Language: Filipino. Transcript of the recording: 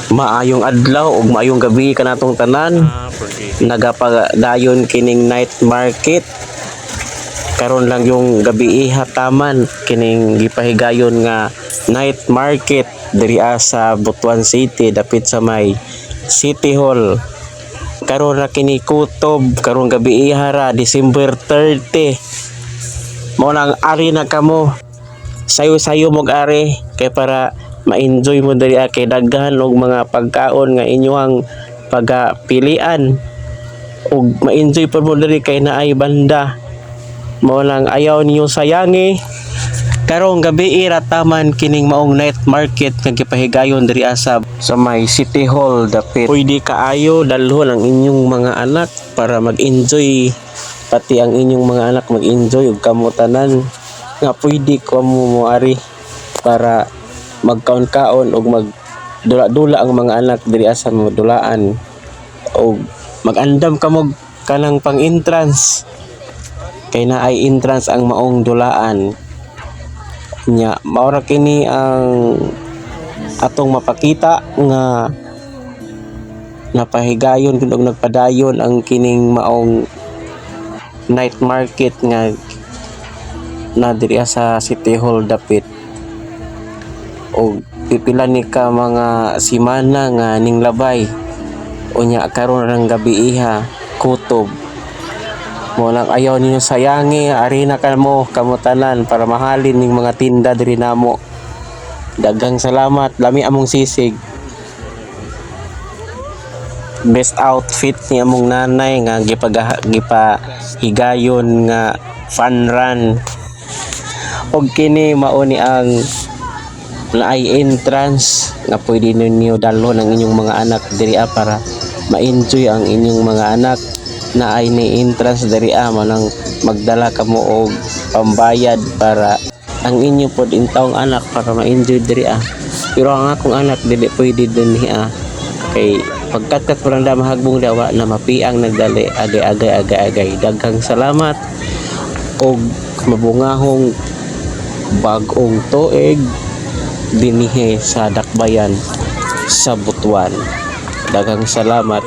Maayong adlaw ug maayong gabi kanatong tanan. Nagapadayon kining night market. Karon lang yung gabi hataman kining gipahigayon nga night market diri sa Butuan City dapit sa may City Hall. Karon ra kini kutob karon gabi hara December 30. Mao nang ari na kamo. Sayo-sayo mo ari kay para ma-enjoy mo diri kay daghan og mga pagkaon nga inyong pagapilian ug ma-enjoy pa mo diri kay naay banda. Mao lang ayaw niyo sayangi. Karong gabi rataman kining maong night market nga gipahigayon diri sa may City Hall dapit. Pwede kaayo dalhon ang inyong mga anak para mag-enjoy, pati ang inyong mga anak mag-enjoy ug kamo tanan nga pwede ko mo ari para magkaon-kaon ug magdula-dula ang mga anak diri sa dulaan ug magandam kamo kanang pang-entrance kay naay entrance ang maong dulaan nya. Maura kini ang atong mapakita nga napahigayon ug nagpadayon ang kining maong night market nga na diri sa City Hall dapit. O pipila ni ka mga simana nga ning labay unya karon rang gabi kutob. Mo lang ayaw ninyo sayangi ari na kamo tanan para mahalin ning mga tinda diri namo. Daghang salamat, lami among sisig. Best outfit ni among nanay nga gipahigayon nga fun run. Og kini mao ni ang naay entrance nga pwede ninyo dalhon ang inyong mga anak diri para ma-enjoy ang inyong mga anak. Naay ni entrance diri manang magdala kamo og pambayad para ang inyo pod intawong anak para ma-enjoy diri Pero ang akong anak dili pwede dinhi kay pagkatkat parang mahagbong dawa na mapiang nagdali agay. Daghang salamat og mabungahong bag-ong tuig dinhi sa Dakbayan sa Butuan. Daghang salamat.